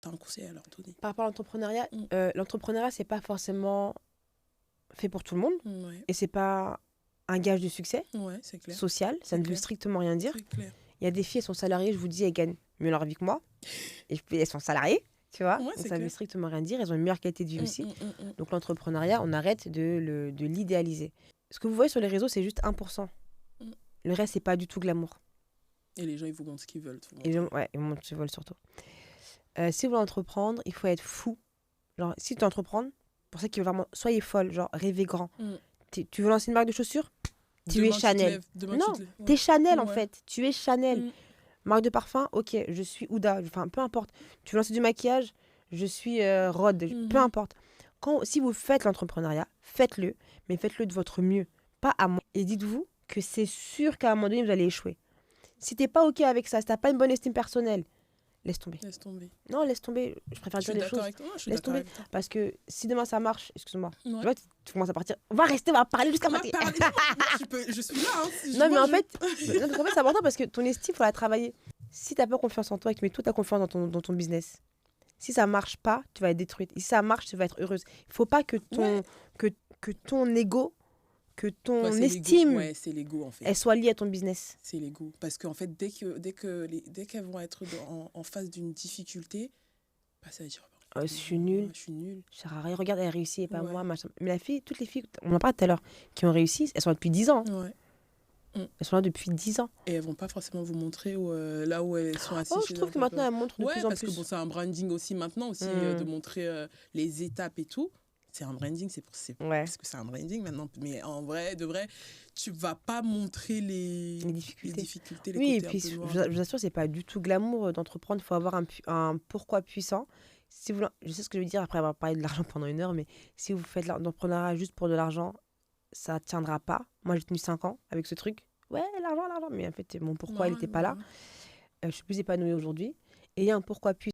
T'as un conseil à leur donner? Par rapport à l'entrepreneuriat, c'est pas forcément fait pour tout le monde. Ouais, Et c'est pas un gage de succès ouais, c'est clair. social. Ça C'est ne veut clair. strictement rien dire. C'est clair. Il y a des filles, elles sont salariées, je vous dis, elles gagnent mieux leur vie que moi. Et elles sont salariées, tu vois. Ouais, Donc c'est ça veut clair. strictement rien dire. Elles ont une meilleure qualité de vie aussi. Mm, mm, mm. Donc l'entrepreneuriat, on arrête de l'idéaliser. Ce que vous voyez sur les réseaux, c'est juste 1%. Mm. Le reste, c'est pas du tout glamour. Et les gens, ils vous montrent ce qu'ils veulent. Tout le Et monde. ouais, ils montrent ce vol surtout. Si vous voulez entreprendre, il faut être fou. Genre, si tu veux entreprendre, pour ça qu'il veut vraiment, soyez folle, genre, rêvez grand. Mm. Tu veux lancer une marque de chaussures? Tu es Demain, tu te Chanel. lèves. Demain, Non, tu te lèves. t'es Chanel en Ouais. fait. Tu es Chanel. Mm. Marque de parfum, ok, je suis Ouda. Enfin, peu importe. Tu veux lancer du maquillage, je suis Rod. Peu Mhm. importe. Si vous faites l'entrepreneuriat, faites-le, mais faites-le de votre mieux, pas à moi. Et dites-vous que c'est sûr qu'à un moment donné, vous allez échouer. Si t'es pas ok avec ça, si t'as pas une bonne estime personnelle, laisse tomber. Laisse tomber. Non, laisse tomber. Je préfère Je dire suis les d'accord choses. avec toi. Je suis Laisse d'accord tomber. avec toi. Parce que si demain ça marche, excuse-moi, Ouais. tu vois, tu commences à partir. On va rester, on va parler jusqu'à On va matin. parler. Je suis là. Hein, si Non, mais moi, en fait, non, parce qu'en fait, c'est important parce que ton estime, il faut la travailler. Si t'as pas confiance en toi et que tu mets toute ta confiance dans ton business, si ça marche pas, tu vas être détruite. Et si ça marche, tu vas être heureuse. Il faut pas que Ouais. que ton ego, que ton Ouais, c'est l'ego. estime, Ouais, c'est l'ego en fait. elle soit liée à ton business. C'est l'ego. Parce qu'en fait, dès qu'elles vont être en face d'une difficulté, bah, ça va dire Je suis nulle. Je suis nulle. Je sers à rien. Regarde, elle a réussi et pas Ouais. moi. Machin. Mais toutes les filles, on en parlait tout à l'heure, qui ont réussi, elles sont là depuis 10 ans. Ouais. Elles sont là depuis 10 ans. Et elles vont pas forcément vous montrer là où elles sont assises. Oh, je trouve que maintenant, elles montrent de ouais, plus en parce plus. que bon, c'est un branding aussi maintenant aussi de montrer les étapes et tout. C'est un branding, Ouais. parce que c'est un branding maintenant. Mais en vrai, de vrai, tu vas pas montrer les difficultés, les oui, et côtés puis un peu noirs. je vous assure, c'est pas du tout glamour d'entreprendre. Il faut avoir un pourquoi puissant. Si vous, je sais ce que je veux dire après avoir parlé de l'argent pendant 1 heure, mais si vous faites l'entrepreneuriat juste pour de l'argent, ça tiendra pas. Moi, j'ai tenu 5 ans avec ce truc. Ouais, l'argent. Mais en fait, mon pourquoi, il n'était pas là. Je suis plus épanouie aujourd'hui. Et il y a un pourquoi puissant.